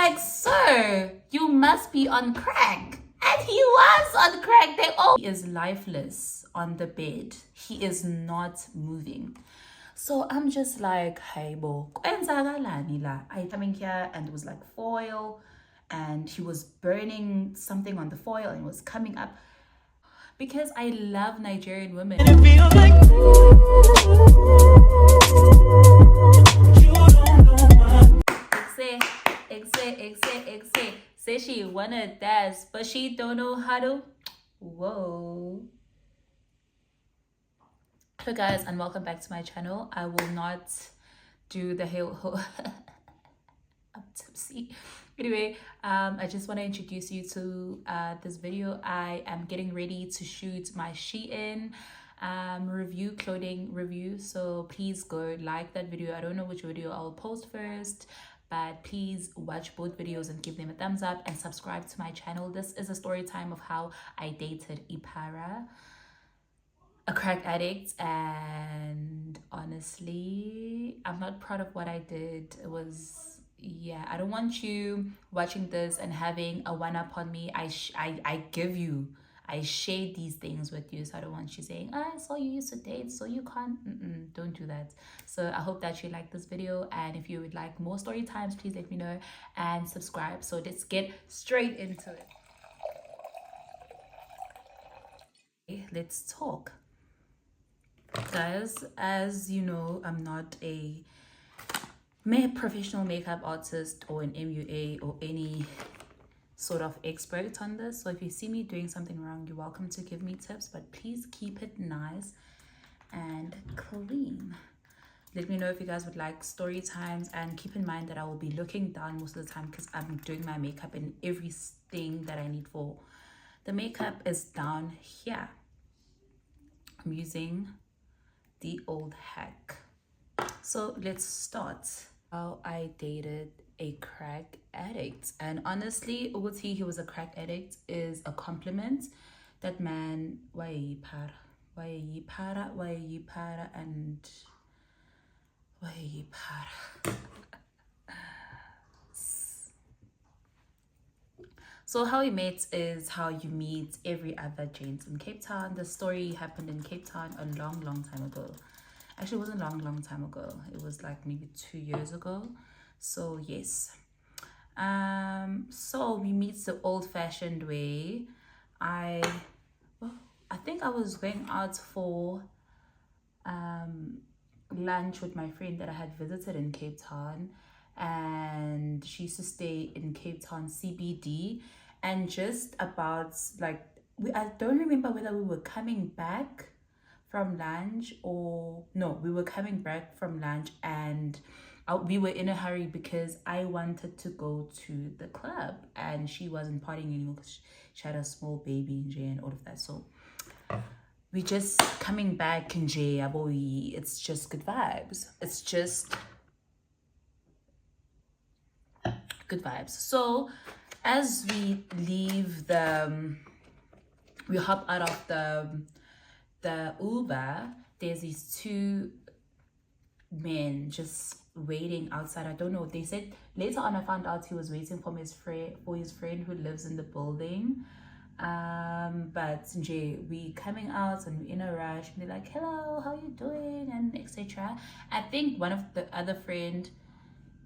like, sir, you must be on crack. And he was on crack. He is lifeless on the bed. He is not moving. So I'm just like, hey, bo, I coming here and it was like foil and he was burning something on the foil and it was coming up because I love Nigerian women. And it feels like say she wanna dance, but she don't know how to. Whoa. Hello guys, and welcome back to my channel. I will not do the whole I'm tipsy. Anyway, I just want to introduce you to this video. I am getting ready to shoot my Shein clothing review, so please go like that video. I don't know which video I'll post first, but please watch both videos and give them a thumbs up and subscribe to my channel. This is a story time of how I dated Iphara, a crack addict, and honestly I'm not proud of what I did. It was, yeah, I don't want you watching this and having a one-up on me. I shade these things with you, so I don't want you saying, I saw you used to date, so you can't. Don't do that. So I hope that you like this video, and if you would like more story times, please let me know and subscribe. So let's get straight into it. Okay, let's talk. Guys, as you know, I'm not a professional makeup artist or an MUA or any sort of expert on this, so if you see me doing something wrong, you're welcome to give me tips, but please keep it nice and clean. Let me know if you guys would like story times, and keep in mind that I will be looking down most of the time because I'm doing my makeup, and everything that I need for the makeup is down here. I'm using the old hack. So let's start. How I dated a crack addict, and honestly, Uguti, he was a crack addict, is a compliment. That man, why Iphara, and why Iphara. So how we met is how you meet every other gent in Cape Town. The story happened in Cape Town a long time ago. Actually, it wasn't a long time ago. It was like maybe 2 years ago. So yes. So we meet the old-fashioned way. I think I was going out for lunch with my friend that I had visited in Cape Town, and she used to stay in Cape Town CBD, and just about like I don't remember whether we were coming back from lunch or no, we were coming back from lunch, and we were in a hurry because I wanted to go to the club and she wasn't partying anymore because she had a small baby and all of that. So we just coming back in it's just good vibes. It's just good vibes. So as we leave we hop out of the Uber, there's these two men just waiting outside. I don't know, they said later on I found out he was waiting for his friend who lives in the building. But we coming out and we're in a rush, and they're like, hello, how you doing, and etc. I think one of the other friend,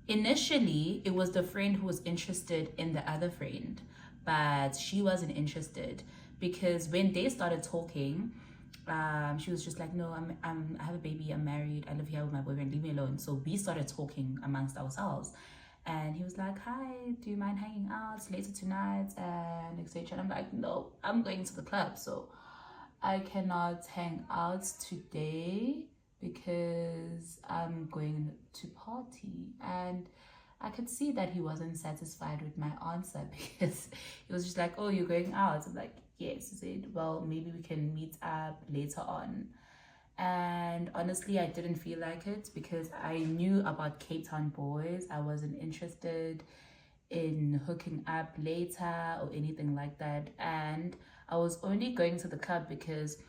initially it was the friend who was interested in the other friend, but she wasn't interested because when they started talking, she was just like, no, I have a baby, I'm married, I live here with my boyfriend, leave me alone. So we started talking amongst ourselves, and he was like, hi, do you mind hanging out later tonight, and etc. And I'm like, no, I'm going to the club, so I cannot hang out today because I'm going to party. And I could see that he wasn't satisfied with my answer because he was just like, oh, you're going out? I'm like, yes. He said, well, maybe we can meet up later on. And honestly, I didn't feel like it because I knew about Cape Town boys. I wasn't interested in hooking up later or anything like that. And I was only going to the club because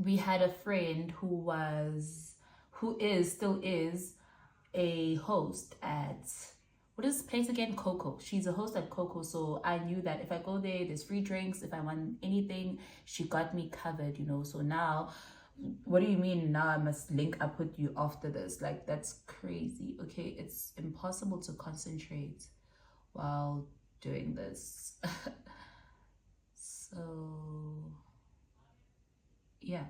we had a friend who still is a host at what is this place again? Coco. She's a host at Coco, so I knew that if I go there, there's free drinks. If I want anything, she got me covered, you know. So now, what do you mean now I must link up with you after this? Like, that's crazy. Okay, it's impossible to concentrate while doing this. So yeah,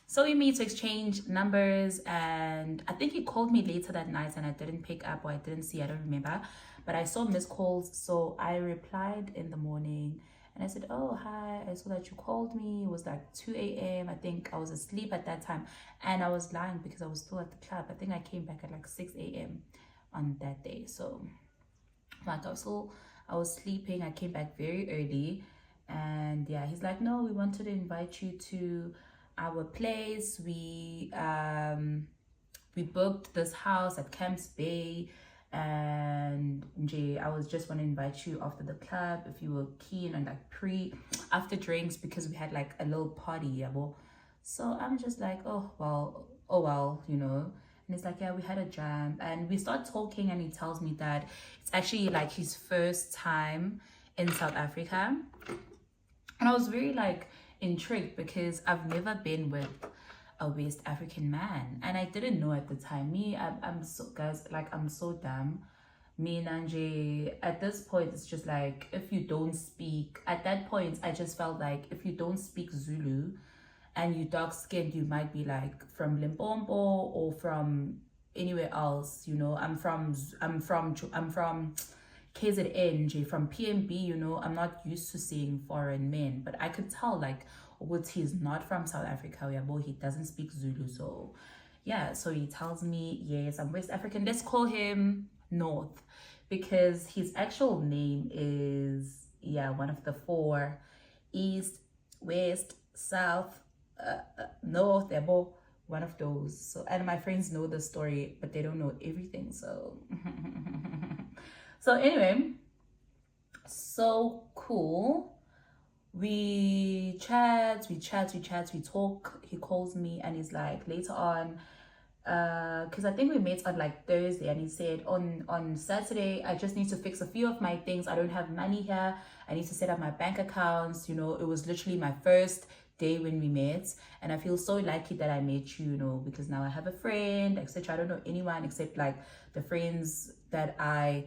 so we meet to exchange numbers, and I think he called me later that night and I didn't pick up, or I didn't see, I don't remember, but I saw missed calls. So I replied in the morning and I said, oh hi, I saw that you called me. It was like 2 a.m. I think I was asleep at that time, and I was lying because I was still at the club. I think I came back at like 6 a.m. on that day. So like I was sleeping. I came back very early, and yeah, he's like, no, we wanted to invite you to our place. We booked this house at Camps Bay, and Jay, I was just want to invite you after the club if you were keen on like after drinks, because we had like a little party, yeah, well. So I'm just like, oh well, you know. And it's like, yeah, we had a jam, and we start talking, and he tells me that it's actually like his first time in South Africa. And I was very like intrigued because I've never been with a West African man, and I didn't know at the time. I'm so, guys, like, I'm so dumb. Me, Nanje, at this point, it's just like, if you don't speak, at that point, I just felt like if you don't speak Zulu and you dark skinned, you might be like from Limpopo or from anywhere else, you know. I'm from KZN, from PMB, you know. I'm not used to seeing foreign men, but I could tell like what he's not from South Africa, yeah, but he doesn't speak Zulu. So yeah, so he tells me, yes, I'm West African. Let's call him North, because his actual name is, yeah, one of the four: East, West, South, North. They're both one of those. So, and my friends know the story, but they don't know everything. So so anyway, so cool. We chat, we talk. He calls me and he's like, later on, because I think we met on like Thursday, and he said on Saturday, I just need to fix a few of my things. I don't have money here. I need to set up my bank accounts. You know, it was literally my first day when we met, and I feel so lucky that I met you, you know, because now I have a friend, etc. I don't know anyone except like the friends that I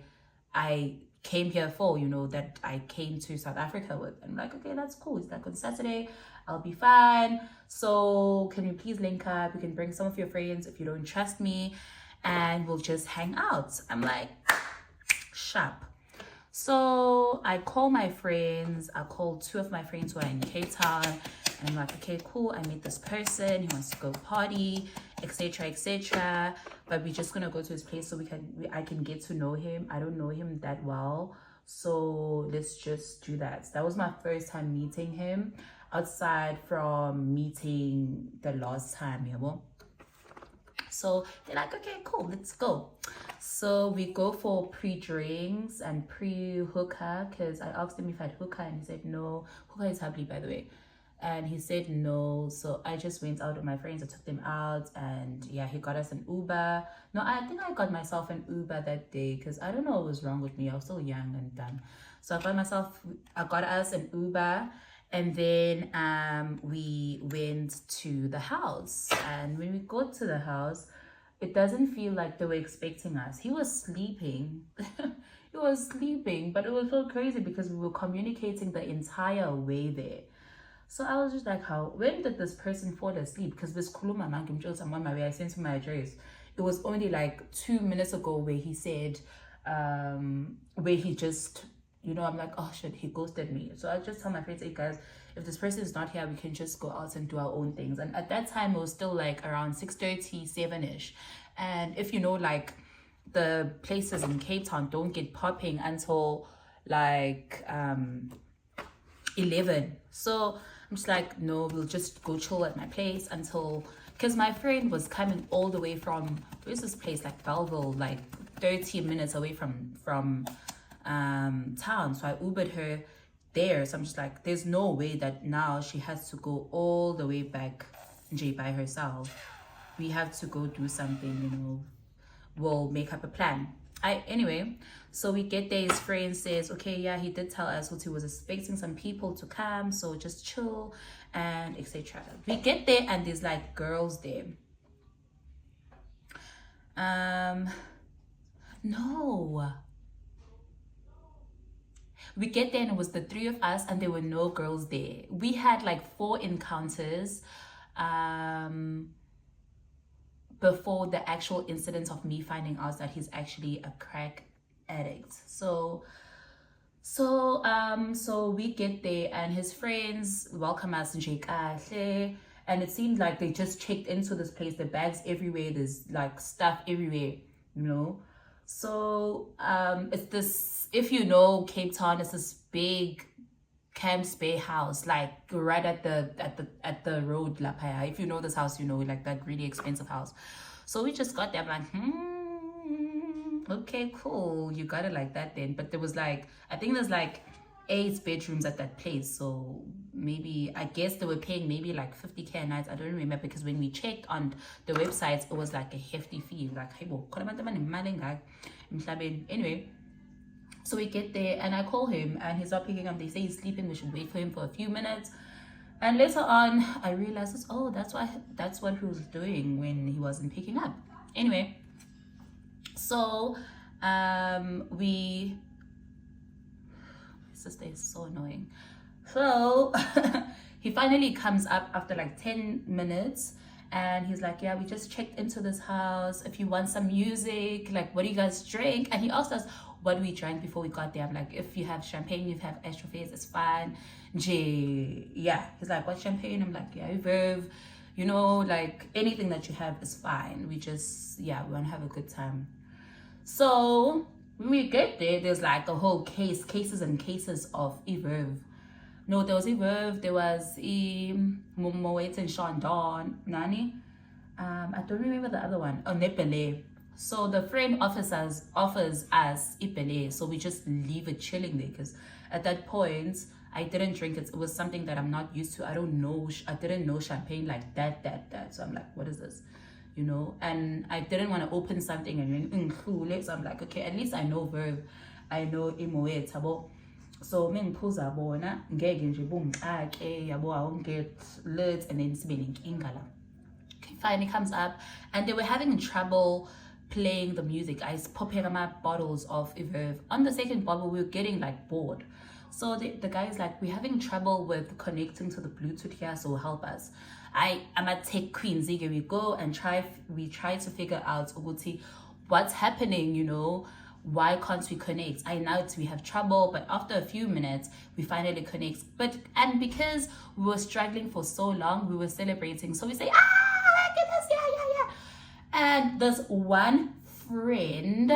came here for, you know, that I came to South Africa with. And I'm like, okay, that's cool. It's like on Saturday, I'll be fine. So can you please link up? You can bring some of your friends if you don't trust me, and we'll just hang out. I'm like, sharp. So I call my friends. I call two of my friends who are in Cape Town, and I'm like, okay, cool, I met this person, he wants to go party, etc., but we're just gonna go to his place so I can get to know him. I don't know him that well, so let's just do that. So that was my first time meeting him, outside from meeting the last time, you know. So they're like, okay, cool, let's go. So we go for pre-drinks and pre-hookah, because I asked him if I had hookah, and he said no. Hookah is happily, by the way. And he said no. So I just went out with my friends. I took them out, and yeah, he got us an Uber. No, I think I got myself an Uber that day, because I don't know what was wrong with me. I was still young and dumb. So I got us an Uber, and then we went to the house. And when we got to the house, it doesn't feel like they were expecting us. He was sleeping. He was sleeping, but it was so crazy because we were communicating the entire way there. So I was just like, when did this person fall asleep? Because this Kuluma Mangim, I'm on my way, I sent him my address. It was only like 2 minutes ago where he said, where he just, you know, I'm like, oh shit, he ghosted me. So I just tell my friends, hey guys, if this person is not here, we can just go out and do our own things. And at that time, it was still like around 6:30, 7-ish. And if you know, like, the places in Cape Town don't get popping until like 11. So I'm just like, no, we'll just go chill at my place until, because my friend was coming all the way from, where's this place, like Belleville, like 30 minutes away from town. So I Ubered her there. So I'm just like, there's no way that now she has to go all the way back by herself. We have to go do something, you know, we'll make up a plan. Anyway, so we get there, his friend says, okay, yeah, he did tell us what he was expecting some people to come, so just chill and etc. We get there and there's like girls there. No, we get there and it was the three of us and there were no girls there. We had like 4 encounters before the actual incident of me finding out that he's actually a crack addict. So we get there and his friends welcome us and it seemed like they just checked into this place. The bags everywhere, there's like stuff everywhere, you know. So it's this, if you know Cape Town, it's this big Camps Bay house, like right at the road Lapaya. If you know this house, you know, like that really expensive house. So we just got there, I'm like, okay, cool, you got it like that then. But there was like, I think there's like 8 bedrooms at that place, so maybe, I guess they were paying maybe like 50k a night. I don't remember, because when we checked on the websites it was like a hefty fee, like hey, anyway. So we get there and I call him and he's not picking up. They say he's sleeping, we should wait for him for a few minutes. And later on I realized, oh, that's what he was doing when he wasn't picking up. Anyway, so my sister is so annoying. So he finally comes up after like 10 minutes and he's like, yeah, we just checked into this house. If you want some music, like, what do you guys drink? And he asked us what we drank before we got there. I'm like, if you have champagne, you have Astrophase, it's fine. Yeah. He's like, what champagne? I'm like, yeah, Verve. You know, like anything that you have is fine. We just, yeah, we want to have a good time. So when we get there, there's like a whole cases and cases of Verve. No, there was Verve, there was Momoet and Sean Dawn, Nani. I don't remember the other one. Oh, Nepele. So the friend offers us Ipele, so we just leave it chilling there, because at that point I didn't drink it. It was something that I'm not used to. I didn't know champagne like that. So I'm like, what is this? You know, and I didn't want to open something and include. So I'm like, okay, at least I know Verve, I know Imoe Tabo. So mengiphuza bona ngeke nje bungixake yabo, I won't get lit and then sibe nenkinga. Okay, fine, it comes up and they were having trouble playing the music. I popping my bottles of Verve. On the second bottle we were getting like bored. So the guy's like, we're having trouble with connecting to the Bluetooth here, so help us. I'm at Tech Queen Zige. We go and we try to figure out what's happening, you know, why can't we connect? I know we have trouble, but after a few minutes we finally connect. And because we were struggling for so long, we were celebrating, so we say, ah, goodness, yeah. And this one friend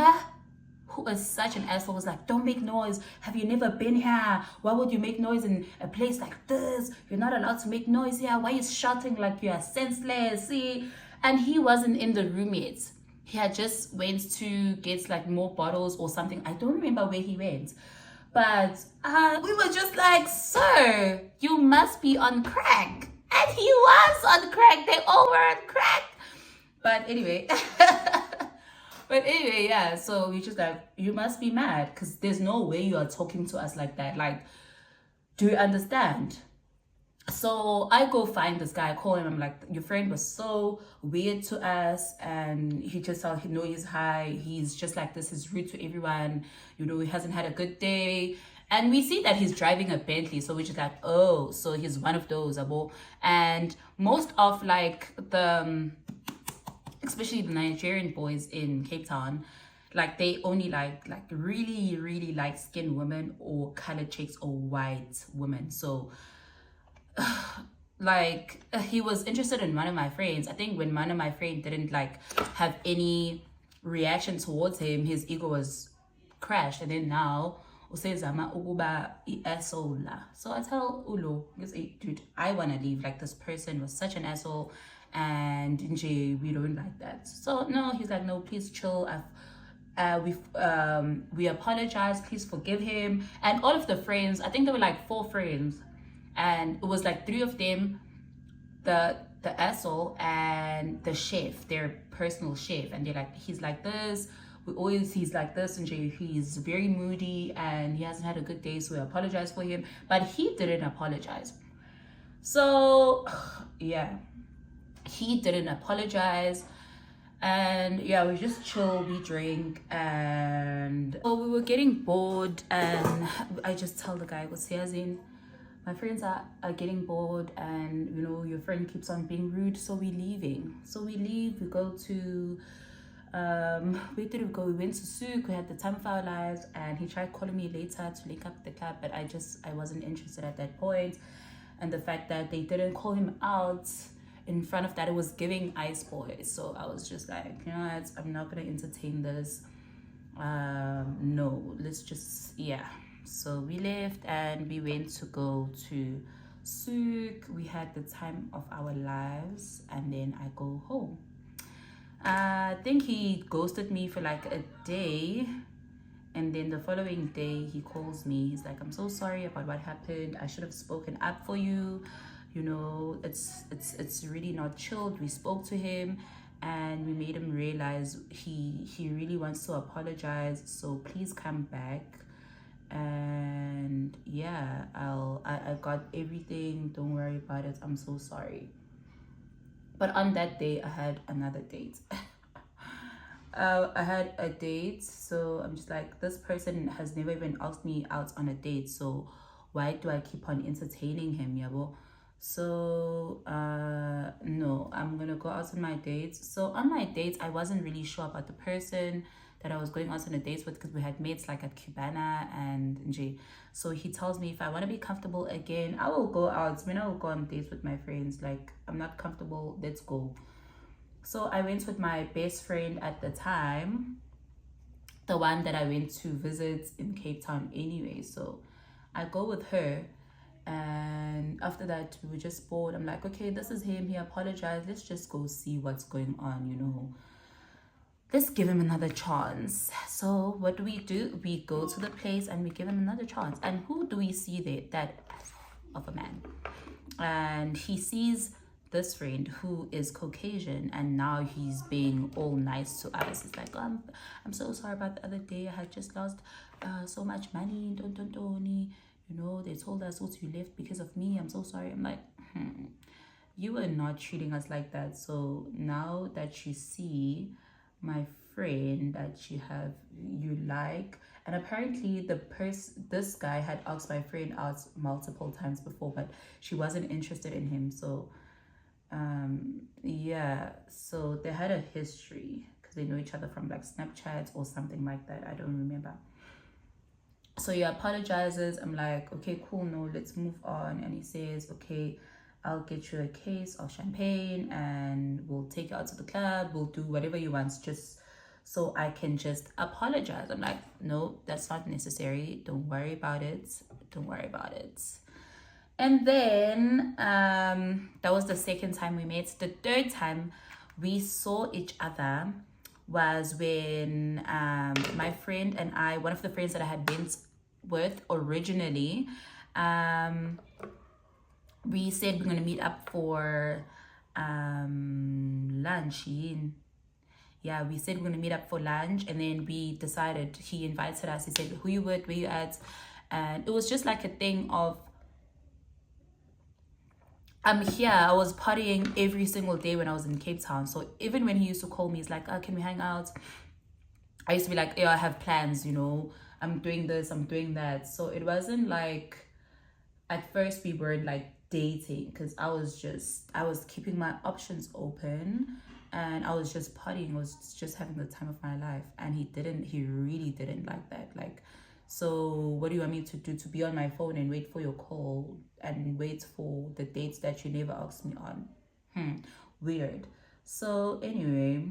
who is such an asshole was like, don't make noise. Have you never been here? Why would you make noise in a place like this? You're not allowed to make noise here. Why are you shouting like you are senseless? See? And he wasn't in the room yet. He had just went to get like more bottles or something. I don't remember where he went. But we were just like, sir, you must be on crack. And he was on crack. They all were on crack. But anyway, yeah, so we just like, you must be mad, because there's no way you are talking to us like that. Like, do you understand? So I go find this guy, I call him, I'm like, your friend was so weird to us, and he just thought, he know he's high, he's just like this, he's rude to everyone, you know, he hasn't had a good day. And we see that he's driving a Bentley, so we're just like, oh, so he's one of those, abo. And most of like especially the Nigerian boys in Cape Town, like they only like really, really light skinned women or colored chicks or white women. So like he was interested in one of my friends. I think when one of my friends didn't like have any reaction towards him, his ego was crashed. And then now usezama ukuba asshole. So I tell Ulo, dude, I want to leave. Like, this person was such an asshole, and we don't like that. So no, he's like, no, please chill. We apologize, please forgive him. And all of the friends, I think there were like 4 friends, and it was like 3 of them, the asshole and the chef, their personal chef, and they're like, he's like this, he's like this, and he's very moody and he hasn't had a good day, so we apologize for him. But he didn't apologize. So yeah, he didn't apologize. And yeah, we just chill, we drink, and so we were getting bored, and I just tell the guy, what's in, my friends are getting bored, and you know, your friend keeps on being rude, so we're leaving. So we leave, we go to where did we go? We went to Souk, we had the time of our lives, and he tried calling me later to link up the club, but I wasn't interested at that point. And the fact that they didn't call him out in front of that, it was giving ice boys. So I was just like, you know what, I'm not gonna entertain this. No, let's just, yeah. So we left and we went to go to Souk. We had the time of our lives, and then I go home. I think he ghosted me for like a day, and then the following day he calls me. He's like, I'm so sorry about what happened, I should have spoken up for you, you know, it's really not chilled. We spoke to him and we made him realize he really wants to apologize, so please come back. And yeah, I got everything, don't worry about it, I'm so sorry. But on that day I had another date. I had a date, so I'm just like, this person has never even asked me out on a date, so why do I keep on entertaining him, yabo? So no, I'm gonna go out on my dates. So on my dates, I wasn't really sure about the person that I was going out on a date with, because we had mates like at Cubana and Nj. So he tells me if I want to be comfortable again, I will go out. I mean, I will go on dates with my friends. Like, I'm not comfortable, let's go. So I went with my best friend at the time, the one that I went to visit in Cape Town anyway. So I go with her, and after that we were just bored. I'm like, okay, this is him, he apologized, let's just go see what's going on, you know, let's give him another chance. So what do? We go to the place and we give him another chance. And who do we see there? That of a man. And he sees this friend who is Caucasian, and now he's being all nice to us. He's like, oh, I'm so sorry about the other day, I had just lost so much money, don't you know, they told us also you left because of me, I'm so sorry. I'm like, you are not treating us like that. So now that you see my friend that you like, and apparently this guy had asked my friend out multiple times before, but she wasn't interested in him. So yeah, so they had a history because they know each other from like Snapchat or something like that, I don't remember. So he apologizes. I'm like, okay, cool, no, let's move on. And he says, okay, I'll get you a case of champagne and we'll take you out to the club, we'll do whatever you want, just so I can just apologize. I'm like, no, that's not necessary, don't worry about it, don't worry about it. And then that was the second time we met. The third time we saw each other was when my friend and I, one of the friends that I had been with originally, we said we're gonna meet up for lunch. Yeah, we said we're gonna meet up for lunch, and then we decided, he invited us, he said, who you with, where you at? And it was just like a thing of, I'm here, I was partying every single day when I was in Cape Town. So even when he used to call me, he's like, oh, can we hang out? I used to be like, yeah, I have plans, you know, I'm doing this, I'm doing that. So it wasn't like, at first we weren't like dating, because I was keeping my options open, and I was just partying, I was just having the time of my life. And he really didn't like that. Like, so what do you want me to do? To be on my phone and wait for your call and wait for the dates that you never asked me on? Weird. So anyway,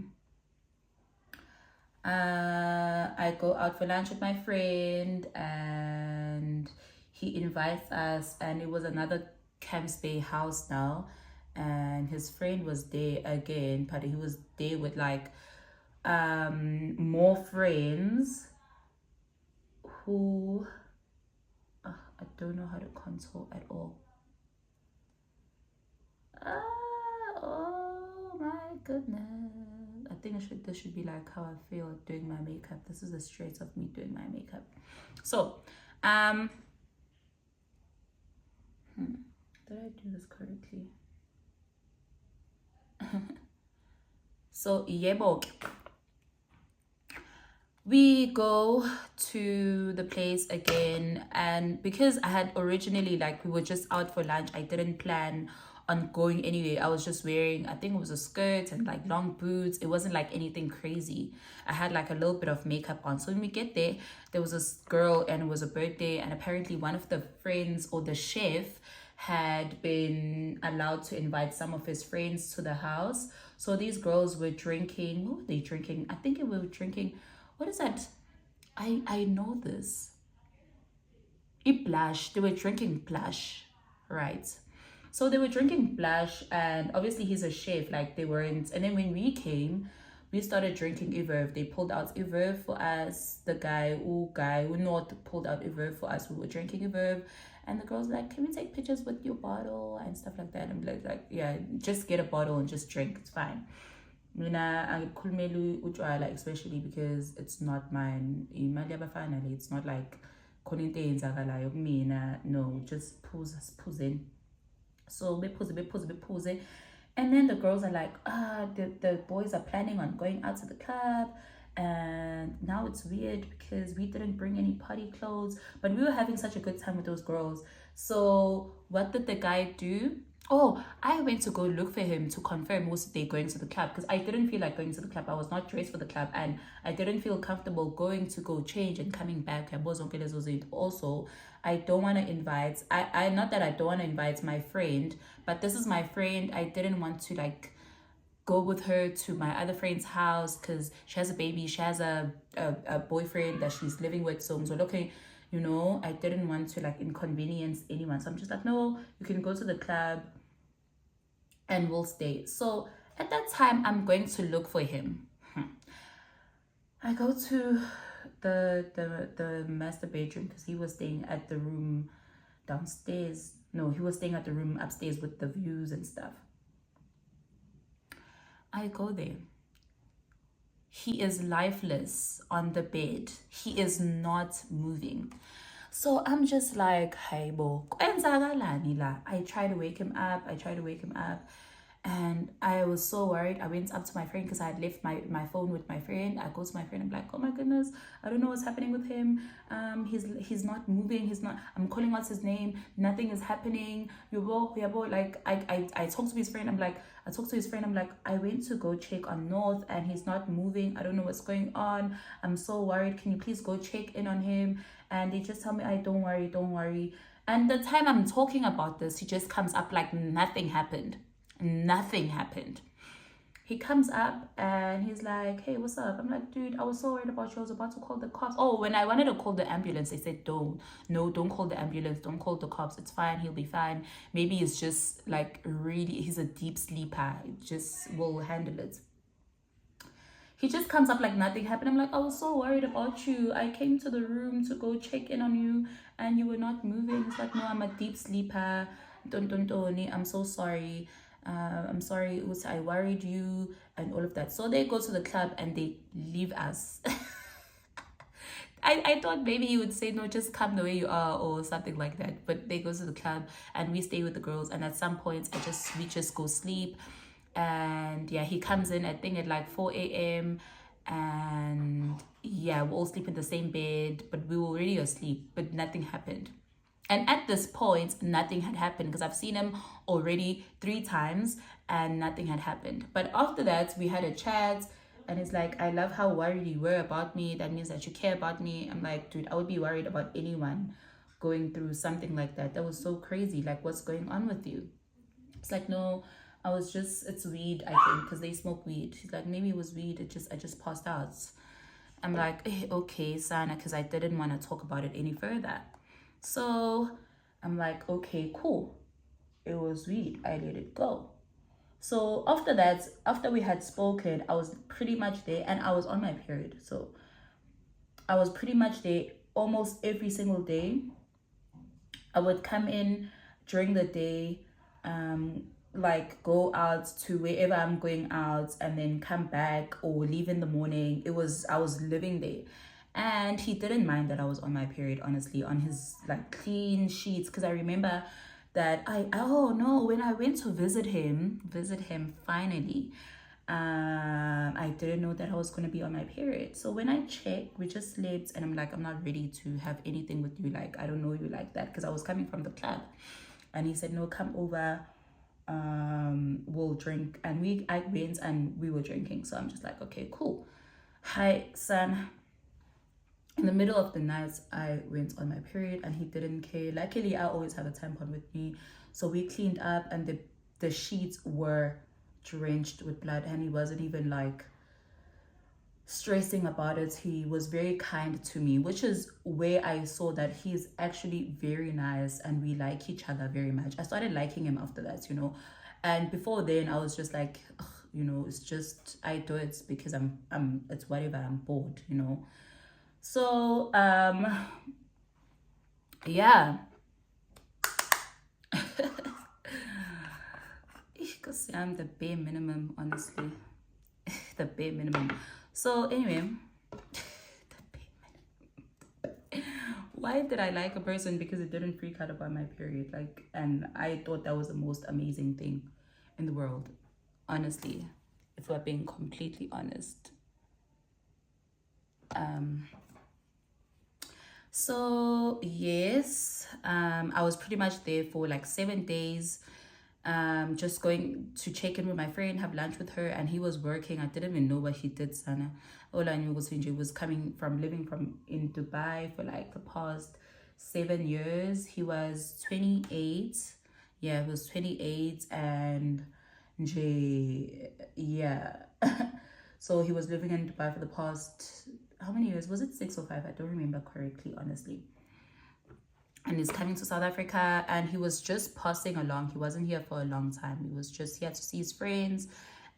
I go out for lunch with my friend, and he invites us, and it was another Camps Bay house now, and his friend was there again, but he was there with like more friends who I don't know how to contour at all. Oh my goodness, I think this should be like how I feel doing my makeup. This is the straight of me doing my makeup. So, did I do this correctly? So, yebo. We go to the place again, and because I had originally, like, we were just out for lunch, I didn't plan on going anyway. I was just wearing, I think it was a skirt and like long boots. It wasn't like anything crazy. I had like a little bit of makeup on. So when we get there, there was this girl and it was a birthday, and apparently one of the friends or the chef had been allowed to invite some of his friends to the house. So these girls were drinking. What were they drinking? I think they were drinking, what is that? I know this. Blush. They were drinking blush, right? So they were drinking blush, and obviously he's a chef, like they weren't. And then when we came, we started drinking Iverve. They pulled out Iverve for us. The guy who not pulled out Iverve for us. We were drinking Iverve, and the girls were like, "Can we take pictures with your bottle and stuff like that?" And I'm like, yeah, just get a bottle and just drink. It's fine. I especially because it's not mine. Finally, it's not like no, just pose in. So we pose. And then the girls are like, the boys are planning on going out to the club, and now it's weird because we didn't bring any party clothes, but we were having such a good time with those girls. So what did the guy do? Oh, I went to go look for him to confirm was they going to the club, because I didn't feel like going to the club. I was not dressed for the club, and I didn't feel comfortable going to go change and coming back. Also, I don't want to invite, I not that I don't want to invite my friend, but this is my friend. I didn't want to like go with her to my other friend's house because she has a baby. She has a boyfriend that she's living with. So okay, you know, I didn't want to like inconvenience anyone. So I'm just like, no, you can go to the club and we'll stay. So at that time, I'm going to look for him. I go to the master bedroom because he was staying at the room downstairs. No, he was staying at the room upstairs with the views and stuff. I go there. He is lifeless on the bed. He is not moving. So I'm just like, hey, bo, I try to wake him up. And I was so worried. I went up to my friend because I had left my phone with my friend. I go to my friend. I'm like, oh my goodness, I don't know what's happening with him. He's not moving. I'm calling out his name. Nothing is happening. Like I talked to his friend. I'm like, I went to go check on North and he's not moving. I don't know what's going on. I'm so worried. Can you please go check in on him? And they just tell me, don't worry. And the time I'm talking about this, he just comes up like nothing happened. He comes up and he's like, hey, what's up? I'm like, dude, I was so worried about you. I was about to call the cops. Oh, when I wanted to call the ambulance, they said, don't call the ambulance. Don't call the cops. It's fine. He'll be fine. Maybe it's just like he's a deep sleeper. It just will handle it. He just comes up like nothing happened. I'm like, I was so worried about you. I came to the room to go check in on you and you were not moving. It's like, no, I'm a deep sleeper. I'm so sorry. I'm sorry, I worried you and all of that. So they go to the club and they leave us. I thought maybe he would say, no, just come the way you are or something like that. But they go to the club and we stay with the girls. And at some points, we just go sleep. And yeah, he comes in, I think at like 4 a.m. And yeah, we all sleep in the same bed, but we were already asleep, but nothing happened. And at this point, nothing had happened because I've seen him already 3 times and nothing had happened. But after that, we had a chat and it's like, I love how worried you were about me. That means that you care about me. I'm like, dude, I would be worried about anyone going through something like that. That was so crazy. Like, what's going on with you? It's like, no, it's weed, I think, because they smoke weed. She's like, maybe it was weed. I just passed out. I'm like, okay, Sana, because I didn't want to talk about it any further. So I'm like, okay, cool. It was weed. I let it go. So after that, after we had spoken, I was pretty much there and I was on my period. So I was pretty much there almost every single day. I would come in during the day. like go out to wherever I'm going out and then come back or leave in the morning. I was living there. And he didn't mind that I was on my period, honestly, on his like clean sheets. Because I remember that oh no, when I went to visit him finally, I didn't know that I was going to be on my period. So when I checked, we just slept, and I'm like, I'm not ready to have anything with you. Like, I don't know you like that, because I was coming from the club. And he said, no, come over, we'll drink. And I went and we were drinking. So I'm just like, okay, cool. Hi, son. In the middle of the night, I went on my period and he didn't care. Luckily, I always have a tampon with me. So we cleaned up, and the sheets were drenched with blood, and he wasn't even like stressing about it. He was very kind to me, which is where I saw that he's actually very nice and we like each other very much. I started liking him after that, you know. And before then, I was just like, ugh, you know, it's just, I do it because it's whatever, I'm bored, you know. So yeah. Because I'm the bare minimum, honestly. The bare minimum. So anyway, why did I like a person? Because it didn't freak out about my period. Like, and I thought that was the most amazing thing in the world, honestly, if we're being completely honest. So yes, I was pretty much there for like 7 days, just going to check in with my friend, have lunch with her, and he was working. I didn't even know what he did, Sana. All I knew was he was living in Dubai for like the past 7 years. He was 28. Yeah, he was 28, and yeah. So he was living in Dubai for the past, how many years? Was it 6 or 5? I don't remember correctly, honestly. And he's coming to South Africa, and he was just passing along. He wasn't here for a long time. He was just here to see his friends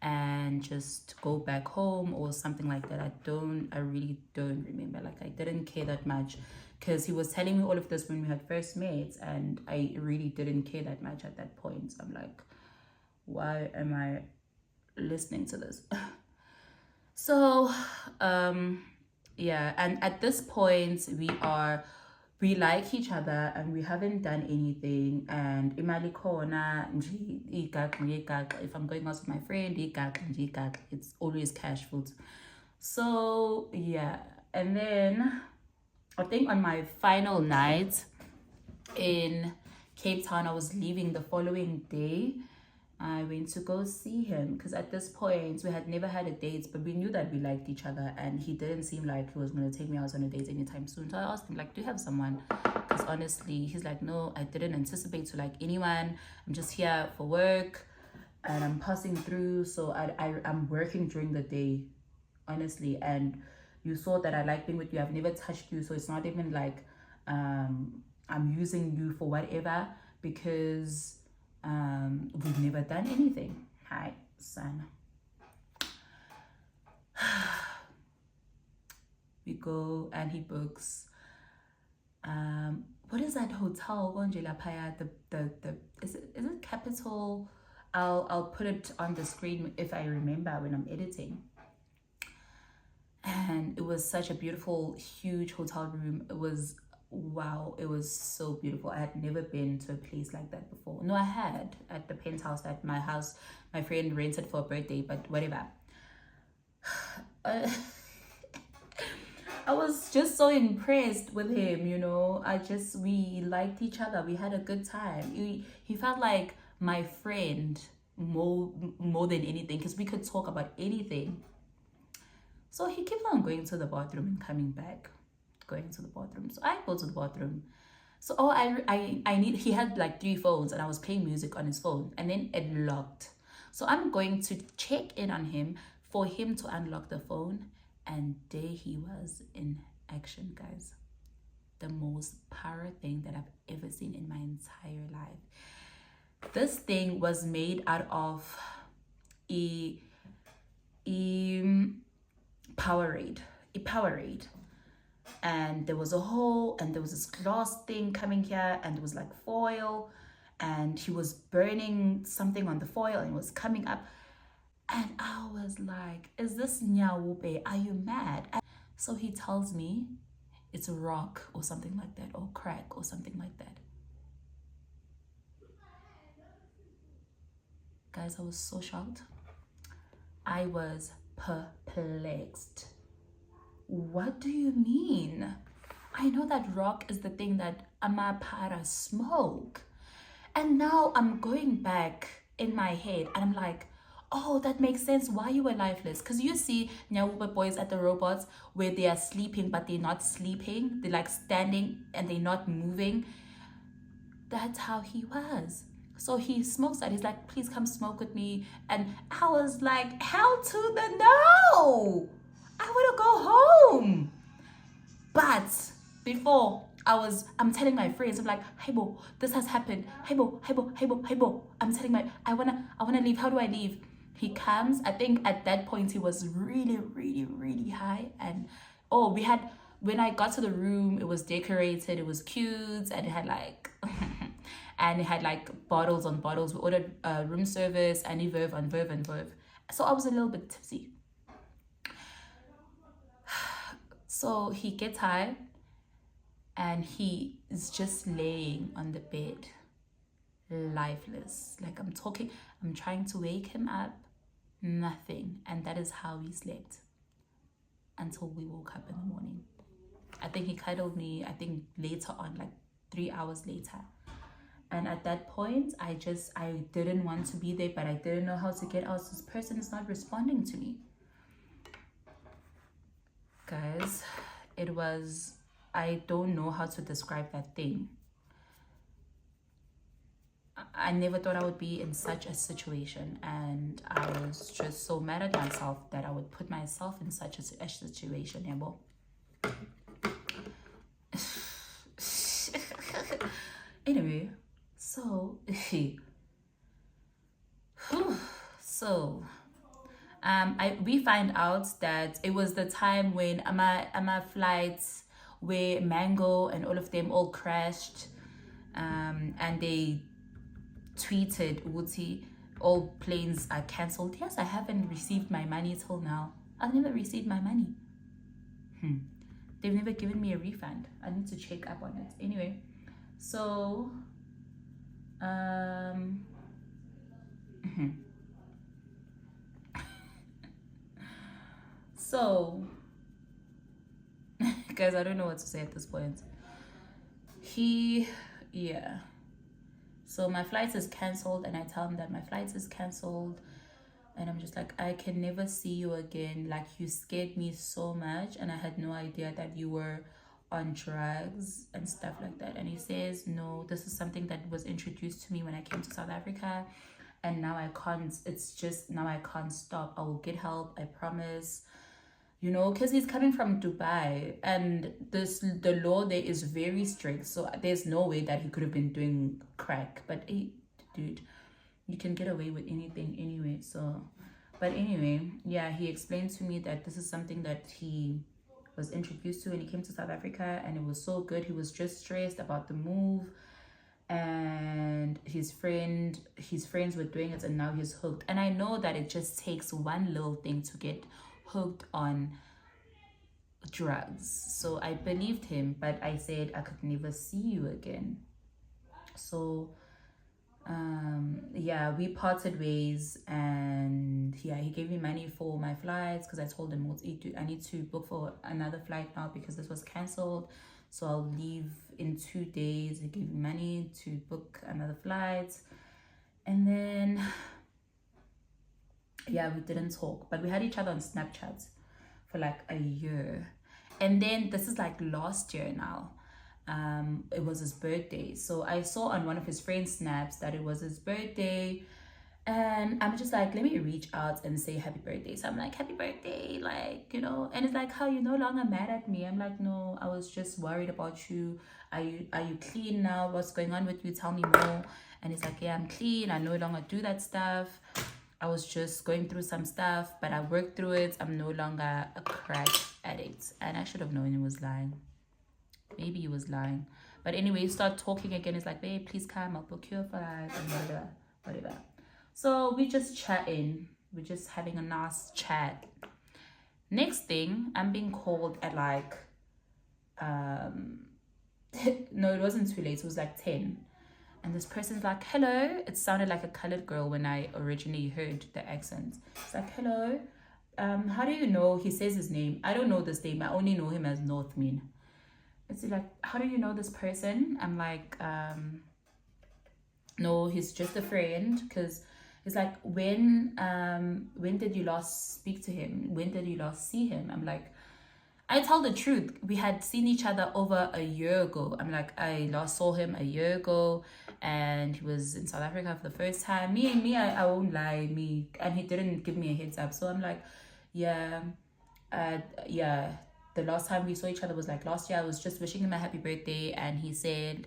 and just go back home or something like that. I really don't remember. Like, I didn't care that much, because he was telling me all of this when we had first met, and I really didn't care that much at that point. I'm like, why am I listening to this? So yeah, and at this point we like each other and we haven't done anything. And imali khona nje, if I'm going out with my friend, it's always cash food. So yeah, and then I think on my final night in Cape Town, I was leaving the following day. I went to go see him, because at this point we had never had a date, but we knew that we liked each other, and he didn't seem like he was going to take me out on a date anytime soon. So I asked him, like, do you have someone? Because honestly, he's like, no, I didn't anticipate to like anyone. I'm just here for work and I'm passing through, so I'm working during the day, honestly. And you saw that I like being with you. I've never touched you, so it's not even like I'm using you for whatever, because we've never done anything. Hi, son. We go and he books. What is that hotel? Is it Capital? I'll put it on the screen if I remember when I'm editing. And it was such a beautiful, huge hotel room. It was, wow, it was so beautiful. I had never been to a place like that before. No, I had at the penthouse at my house. My friend rented for a birthday, but whatever. I was just so impressed with him, you know. We liked each other. We had a good time. He felt like my friend more than anything, because we could talk about anything. So he kept on going to the bathroom and coming back, going to the bathroom. So I go to the bathroom. So he had like 3 phones, and I was playing music on his phone, and then it locked. So I'm going to check in on him for him to unlock the phone, and there he was in action, guys. The most power thing that I've ever seen in my entire life. This thing was made out of a Powerade. And there was a hole, and there was this glass thing coming here, and there was like foil, and he was burning something on the foil and it was coming up. And I was like, is this Nyawube? Are you mad? So he tells me it's a rock or something like that, or crack or something like that. Guys, I was so shocked. I was perplexed. What do you mean? I know that rock is the thing that Iphara smoke. And now I'm going back in my head and I'm like, oh, that makes sense why you were lifeless. Because you see Nyawuba boys at the robots where they are sleeping but they're not sleeping. They're like standing and they're not moving. That's how he was. So he smokes that. He's like, please come smoke with me. And I was like, hell to the no. I want to go home. But before I'm telling my friends, I'm like, hey bo, this has happened. Hey bo, hey bo, hey bo, hey bo. I'm telling I wanna leave. How do I leave? He comes. I think at that point he was really, really, really high. And when I got to the room, it was decorated, it was cute, and it had like and it had like bottles on bottles. We ordered room service and verve on verve and verve. So I was a little bit tipsy. So he gets high and he is just laying on the bed, lifeless. Like I'm trying to wake him up, nothing. And that is how he slept until we woke up in the morning. I think he cuddled me, I think later on, like 3 hours later. And at that point, I didn't want to be there, but I didn't know how to get out. This person is not responding to me. Guys, I don't know how to describe that thing. I never thought I would be in such a situation, and I was just so mad at myself that I would put myself in such a situation. Anyway, so we find out that it was the time when ama flights where Mango and all of them all crashed, and they tweeted Uti, all planes are cancelled. Yes, I haven't received my money till now. I've never received my money. They've never given me a refund. I need to check up on it. Anyway, so so guys, I don't know what to say at this point. So my flight is cancelled, and I tell him that my flight is cancelled, and I'm just like, I can never see you again. Like, you scared me so much, and I had no idea that you were on drugs and stuff like that. And he says, no, this is something that was introduced to me when I came to South Africa, and now I can't stop. I will get help, I promise. Because he's coming from Dubai, and the law there is very strict, so there's no way that he could have been doing crack. But hey, dude, you can get away with anything anyway. But anyway, yeah, he explained to me that this is something that he was introduced to when he came to South Africa, and it was so good. He was just stressed about the move, and his friends were doing it, and now he's hooked. And I know that it just takes one little thing to get hooked on drugs. So I believed him, but I said I could never see you again. So we parted ways, and he gave me money for my flights, because I told him I need to book for another flight now because this was cancelled, so I'll leave in 2 days. He gave me money to book another flight, and then we didn't talk, but we had each other on Snapchat for like a year. And then this is like last year now. It was his birthday, so I saw on one of his friends' snaps that it was his birthday, and I'm just like, let me reach out and say happy birthday. So I'm like, happy birthday, like, and it's like, how you no longer mad at me? I'm like, no, I was just worried about you. Are you clean now? What's going on with you? Tell me more. And he's like, yeah, I'm clean, I no longer do that stuff. I was just going through some stuff, but I worked through it. I'm no longer a crack addict. And I should have known he was lying. Maybe he was lying. But anyway, you start talking again. It's like, babe, please come, I'll book you a flight and whatever. So we just chatting. We're just having a nice chat. Next thing, I'm being called at like, no, it wasn't too late. It was like 10. And this person's like, hello. It sounded like a colored girl when I originally heard the accent. It's like, hello. How do you know? He says his name. I don't know this name. I only know him as Northmean. It's like, how do you know this person? I'm like, no, he's just a friend. Because it's like, when did you last speak to him? When did you last see him? I'm like, I tell the truth. We had seen each other over a year ago. I'm like, I last saw him a year ago, and he was in South Africa for the first time. I won't lie, and he didn't give me a heads up. So I'm like, yeah. The last time we saw each other was like last year. I was just wishing him a happy birthday, and he said,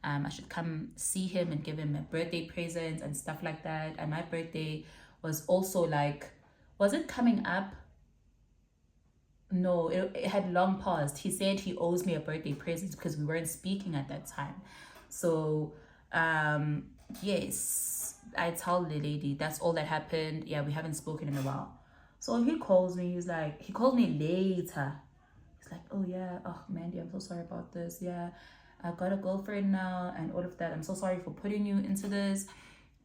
I should come see him and give him a birthday present and stuff like that. And my birthday was also like, was it coming up? No, it had long paused. He said he owes me a birthday present because we weren't speaking at that time. So, yes, I tell the lady that's all that happened. Yeah, we haven't spoken in a while. So he calls me. He called me later. He's like, oh yeah, oh Mandy, I'm so sorry about this. Yeah, I've got a girlfriend now and all of that. I'm so sorry for putting you into this.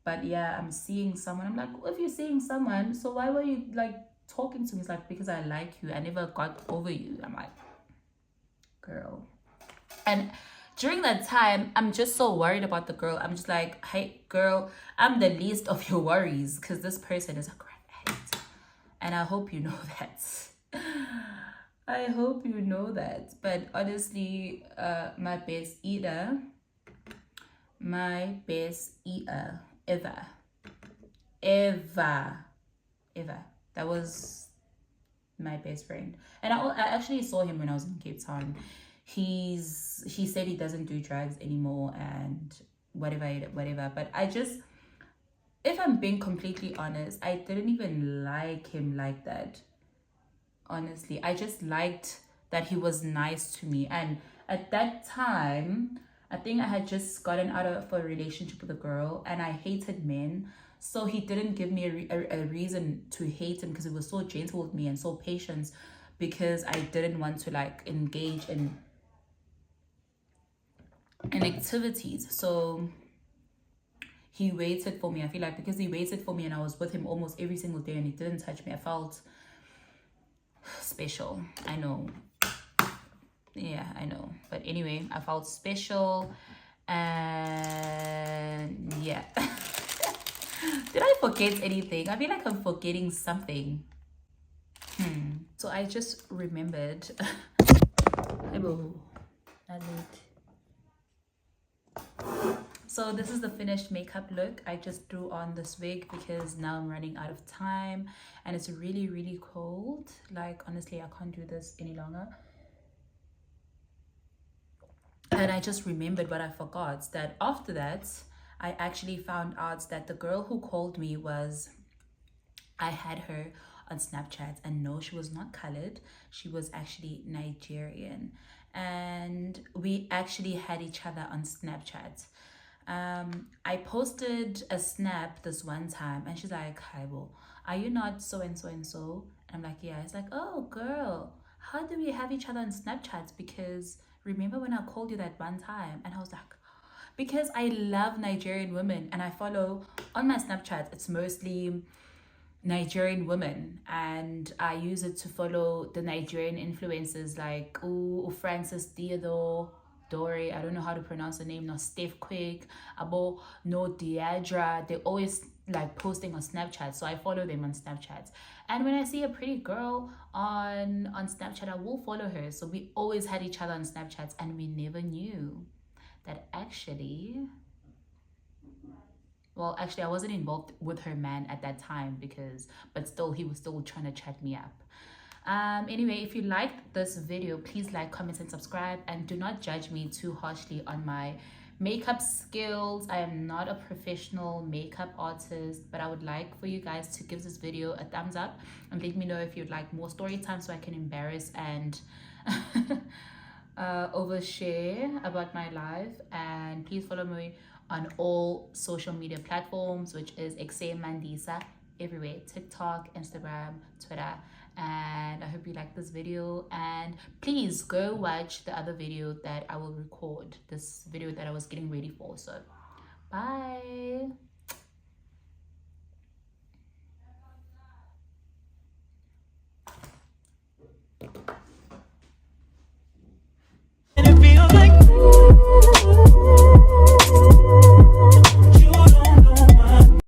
But yeah, I'm seeing someone. I'm like, well, if you're seeing someone, so why were you like talking to me? It's like, because I like you. I never got over you. I'm like, girl. And during that time, I'm just so worried about the girl. I'm just like, hey girl, I'm the least of your worries because this person is a crack addict. And I hope you know that. I hope you know that. But honestly, my best eater ever. That was my best friend. And I actually saw him when I was in Cape Town. He said he doesn't do drugs anymore and whatever. But if I'm being completely honest, I didn't even like him like that. Honestly, I just liked that he was nice to me. And at that time, I think I had just gotten out of a relationship with a girl and I hated men. So he didn't give me a reason to hate him because he was so gentle with me and so patient, because I didn't want to like engage in activities. So he waited for me. I feel like because he waited for me and I was with him almost every single day and he didn't touch me, I felt special. I know. Yeah, I know. But anyway, I felt special. And yeah. Did I forget anything? I feel like I'm forgetting something. So I just remembered. So this is the finished makeup look. I just threw on this wig because now I'm running out of time and it's really, really cold. Like, honestly, I can't do this any longer. And I just remembered what I forgot, that after that, I actually found out that the girl who called me I had her on Snapchat, and no, she was not colored. She was actually Nigerian. And we actually had each other on Snapchat. I posted a snap this one time and she's like, Haibo, are you not so and so and so? And I'm like, yeah. It's like, oh girl, how do we have each other on Snapchat? Because remember when I called you that one time? And I was like, because I love Nigerian women and I follow on my Snapchat, it's mostly Nigerian women, and I use it to follow the Nigerian influencers like Francis Theodore Dory, I don't know how to pronounce the name, no Steph Quick, Abo, no Deidra. They're always like posting on Snapchat, so I follow them on Snapchat. And when I see a pretty girl on Snapchat, I will follow her. So we always had each other on Snapchat, and we never knew that actually, well, actually I wasn't involved with her man at that time, but still he was still trying to chat me up. Anyway, if you liked this video, please like, comment, and subscribe, and do not judge me too harshly on my makeup skills. I am not a professional makeup artist, but I would like for you guys to give this video a thumbs up and let me know if you'd like more story time so I can embarrass and overshare about my life. And please follow me on all social media platforms, which is Xe Mandisa everywhere: TikTok, Instagram, Twitter. And I hope you like this video, and please go watch the other video that I will record, this video that I was getting ready for. So bye.